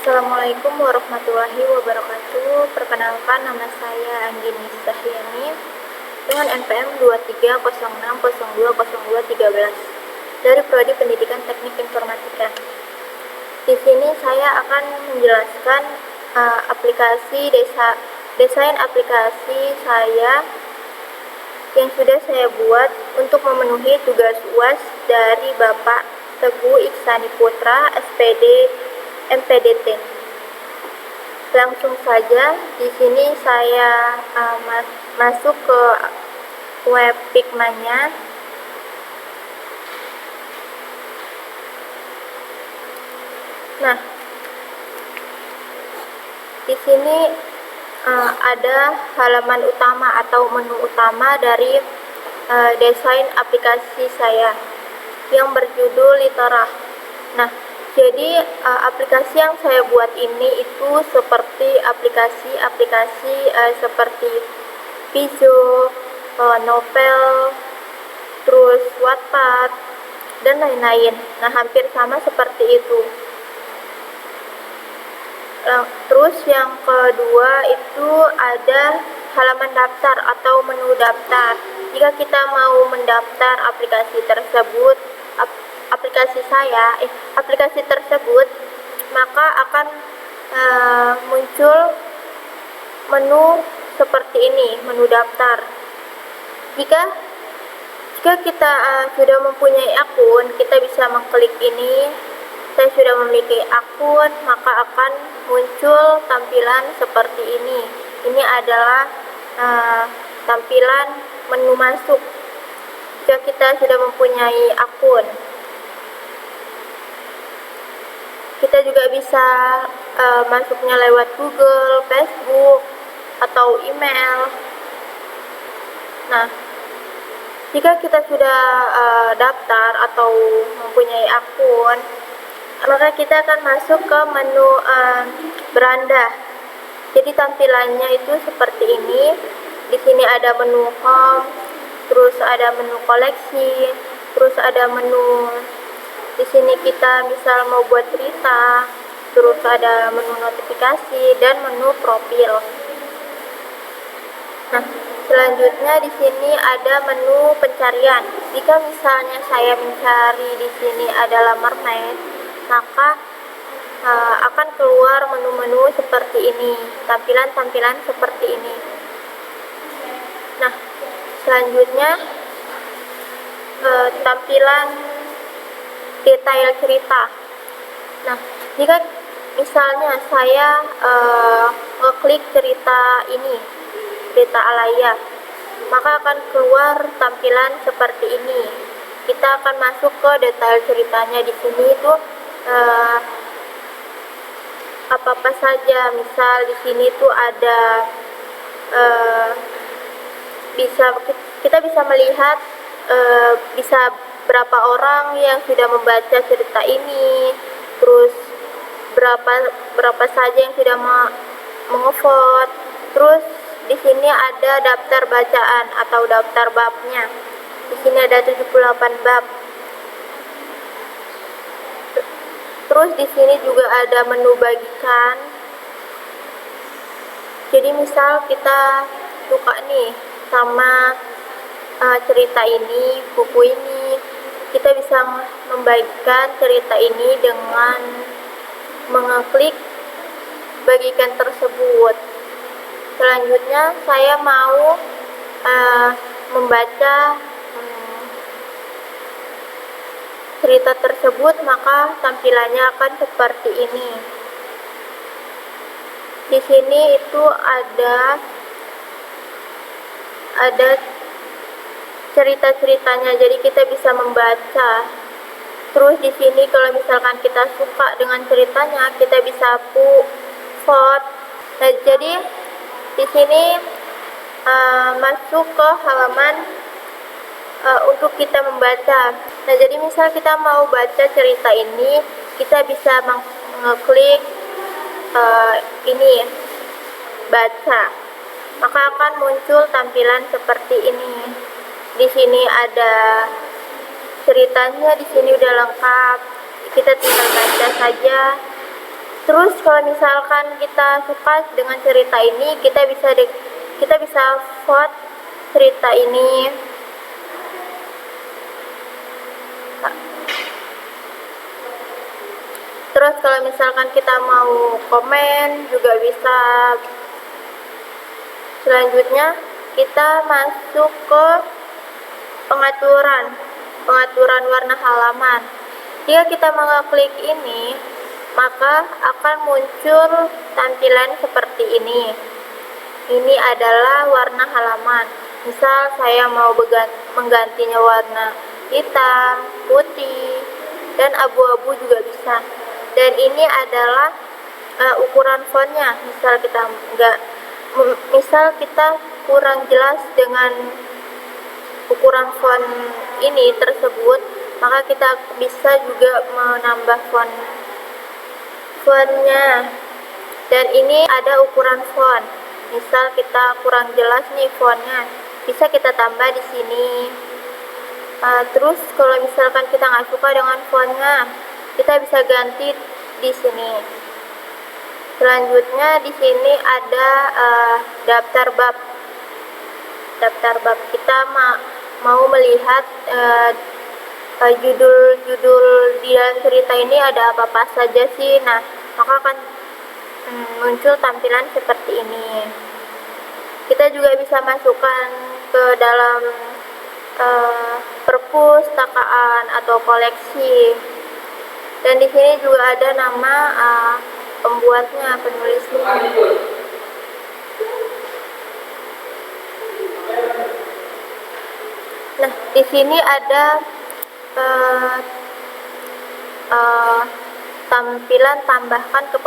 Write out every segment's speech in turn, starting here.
Assalamualaikum warahmatullahi wabarakatuh. Perkenalkan, nama saya Anggini Sahyani dengan NPM 2306020213 dari Prodi Pendidikan Teknik Informatika. Di sini saya akan menjelaskan desain aplikasi saya yang sudah saya buat untuk memenuhi tugas UAS dari Bapak Teguh Iksani Putra, SPD MPDT. Langsung saja, di sini saya masuk ke web Pigma-nya. Nah, di sini ada halaman utama atau menu utama dari desain aplikasi saya yang berjudul Litera. Nah, jadi aplikasi yang saya buat ini itu seperti aplikasi seperti Pijo, Novel, terus Wattpad, dan lain-lain. Nah, hampir sama seperti itu. Terus yang kedua itu ada halaman daftar atau menu daftar. Jika kita mau mendaftar aplikasi tersebut, aplikasi tersebut, maka akan muncul menu seperti ini, menu daftar. Jika kita sudah mempunyai akun, kita bisa mengklik ini. Saya sudah memiliki akun, maka akan muncul tampilan seperti ini. Ini adalah tampilan menu masuk jika kita sudah mempunyai akun. Kita juga bisa masuknya lewat Google, Facebook, atau email. Nah, jika kita sudah daftar atau mempunyai akun, maka kita akan masuk ke menu beranda. Jadi tampilannya itu seperti ini. Di sini ada menu home, terus ada menu koleksi, terus ada menu. Di sini kita misal mau buat cerita, terus ada menu notifikasi dan menu profil. Nah, selanjutnya di sini ada menu pencarian. Jika misalnya saya mencari di sini adalah mermaid, maka akan keluar menu-menu seperti ini, tampilan-tampilan seperti ini. Nah, selanjutnya tampilan detail cerita. Nah, jika misalnya saya ngeklik cerita ini, cerita Alaya, maka akan keluar tampilan seperti ini. Kita akan masuk ke detail ceritanya. Di sini itu apa-apa saja. Misal di sini tuh ada kita bisa melihat bisa berapa orang yang sudah membaca cerita ini, terus berapa saja yang sudah mengevote. Terus di sini ada daftar bacaan atau daftar babnya. Di sini ada 78 bab. Terus di sini juga ada menu bagikan. Jadi misal kita suka nih sama cerita ini, buku ini, kita bisa membagikan cerita ini dengan mengeklik bagikan tersebut. Selanjutnya saya mau membaca cerita tersebut, maka tampilannya akan seperti ini. Di sini itu ada cerita-ceritanya, jadi kita bisa membaca. Terus di sini kalau misalkan kita suka dengan ceritanya, kita bisa vote. Nah, jadi di sini masuk ke halaman untuk kita membaca. Nah, jadi misal kita mau baca cerita ini, kita bisa mengeklik ini, baca. Maka akan muncul tampilan seperti ini. Di sini ada ceritanya, di sini udah lengkap. Kita tinggal baca saja. Terus kalau misalkan kita suka dengan cerita ini, kita bisa vote cerita ini. Terus kalau misalkan kita mau komen juga bisa. Selanjutnya kita masuk ke pengaturan warna halaman. Jika kita mengklik ini, maka akan muncul tampilan seperti ini. Ini adalah warna halaman. Misal saya mau menggantinya warna hitam, putih, dan abu-abu juga bisa. Dan ini adalah ukuran fontnya. Misal kita kurang jelas dengan ukuran font ini tersebut, maka kita bisa juga menambah fontnya. Dan ini ada ukuran font. Misal kita kurang jelas nih fontnya, bisa kita tambah di sini. Terus kalau misalkan kita nggak suka dengan fontnya, kita bisa ganti di sini. Selanjutnya di sini ada daftar bab. Kita mau melihat judul-judul di dalam cerita ini ada apa-apa saja sih. Nah, maka akan muncul tampilan seperti ini. Kita juga bisa masukkan ke dalam perpustakaan atau koleksi. Dan di sini juga ada nama pembuatnya, penulisnya. Nah, di sini ada tampilan tambahkan ke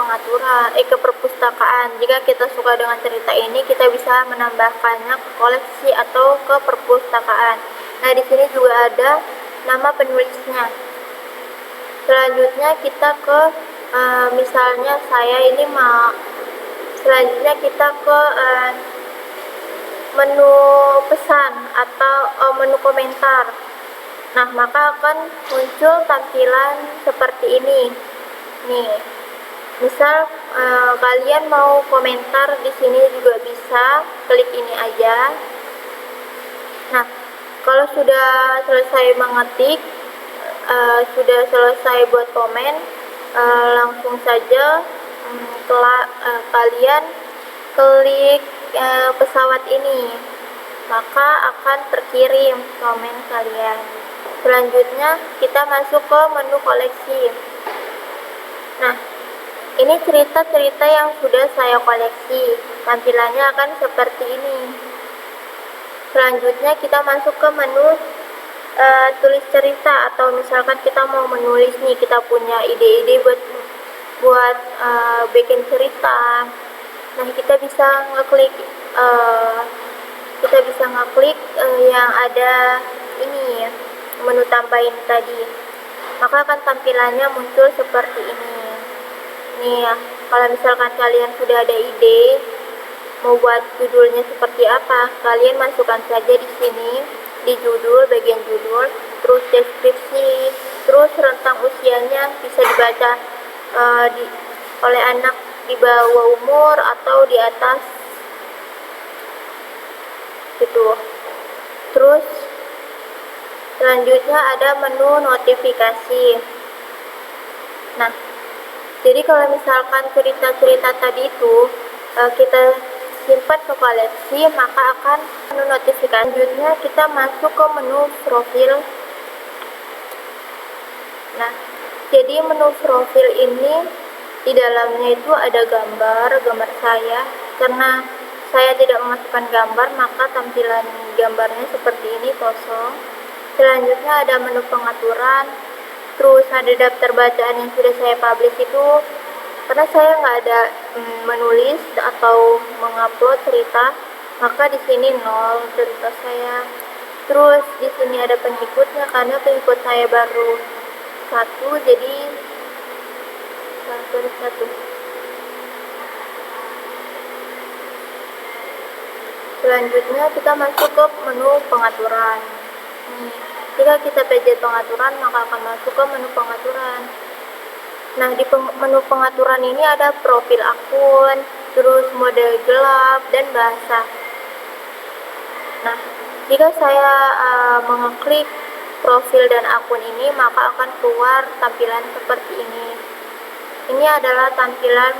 ke perpustakaan. Jika kita suka dengan cerita ini, kita bisa menambahkannya ke koleksi atau ke perpustakaan. Nah, di sini juga ada nama penulisnya. Selanjutnya kita ke misalnya saya ini selanjutnya kita ke menu pesan atau menu komentar. Nah, maka akan muncul tampilan seperti ini. Nih, misal kalian mau komentar di sini juga bisa klik ini aja. Nah, kalau sudah selesai mengetik, sudah selesai buat komen, langsung saja kalian klik pesawat ini, maka akan terkirim komen kalian. Selanjutnya kita masuk ke menu koleksi. Nah, ini cerita-cerita yang sudah saya koleksi. Tampilannya akan seperti ini. Selanjutnya kita masuk ke menu tulis cerita, atau misalkan kita mau menulis nih, kita punya ide-ide buat bikin cerita. Nah, kita bisa ngeklik yang ada ini, menu tambahin tadi, maka akan tampilannya muncul seperti ini. Nih ya, kalau misalkan kalian sudah ada ide mau buat judulnya seperti apa, kalian masukkan saja di sini, di judul, bagian judul, terus deskripsi, terus rentang usianya bisa dibaca oleh anak di bawah umur atau di atas gitu. Terus selanjutnya ada menu notifikasi. Nah, jadi kalau misalkan cerita-cerita tadi itu kita simpan ke koleksi, maka akan menu notifikasi. Selanjutnya kita masuk ke menu profil. Nah, jadi menu profil ini di dalamnya itu ada gambar saya. Karena saya tidak memasukkan gambar, maka tampilan gambarnya seperti ini, kosong. Selanjutnya ada menu pengaturan, terus ada daftar bacaan yang sudah saya publish itu. Karena saya nggak ada menulis atau mengupload cerita, maka di sini 0 cerita saya. Terus di sini ada pengikutnya, karena pengikut saya baru 1, jadi satu. Selanjutnya kita masuk ke menu pengaturan. Nih, jika kita pencet pengaturan, maka akan masuk ke menu pengaturan. Nah, di menu pengaturan ini ada profil akun, terus mode gelap, dan bahasa. Nah, jika saya mengeklik profil dan akun ini, maka akan keluar tampilan seperti ini. Ini adalah tampilan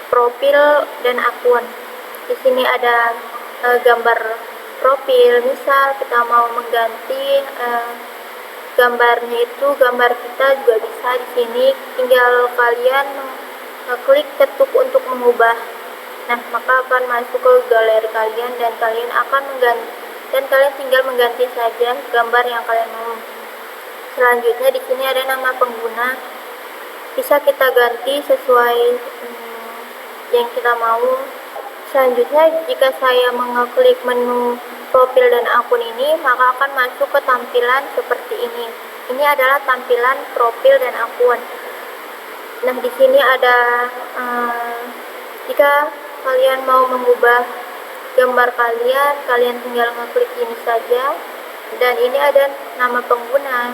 profil dan akun. Di sini ada gambar profil. Misal kita mau mengganti gambarnya itu gambar kita juga bisa di sini. Tinggal kalian klik ketuk untuk mengubah. Nah, maka akan masuk ke galeri kalian dan kalian tinggal mengganti saja gambar yang kalian mau. Selanjutnya di sini ada nama pengguna. Bisa kita ganti sesuai yang kita mau. Selanjutnya, jika saya mengeklik menu profil dan akun ini, maka akan masuk ke tampilan seperti ini. Ini adalah tampilan profil dan akun. Nah, di sini ada jika kalian mau mengubah gambar kalian tinggal mengklik ini saja. Dan ini ada nama pengguna.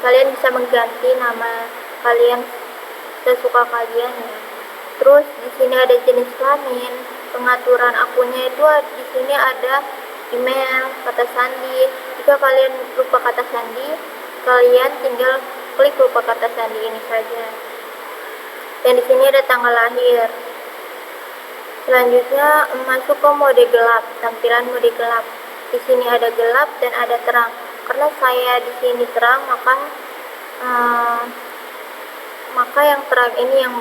Kalian bisa mengganti nama kalian sesuka kalian ya. Terus di sini ada jenis kelamin, pengaturan akunnya itu di sini ada email, kata sandi. Jika kalian lupa kata sandi, kalian tinggal klik lupa kata sandi ini saja. Dan di sini ada tanggal lahir. Selanjutnya masuk ke mode gelap, tampilan mode gelap. Di sini ada gelap dan ada terang. Karena saya di sini terang, maka yang terang ini yang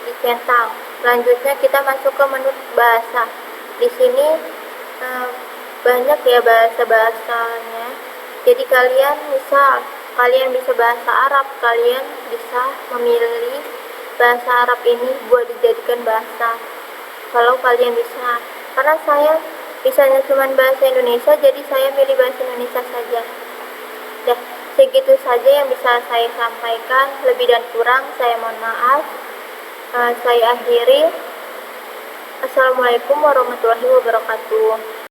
dicentang. Selanjutnya kita masuk ke menu bahasa. Di sini banyak ya bahasa-bahasanya. Jadi kalian bisa bahasa Arab, kalian bisa memilih bahasa Arab ini buat dijadikan bahasa. Kalau kalian bisa, karena saya bisanya cuma bahasa Indonesia, jadi saya pilih bahasa Indonesia saja. Dah, segitu saja yang bisa saya sampaikan. Lebih dan kurang saya mohon maaf. Saya akhiri. Assalamualaikum warahmatullahi wabarakatuh.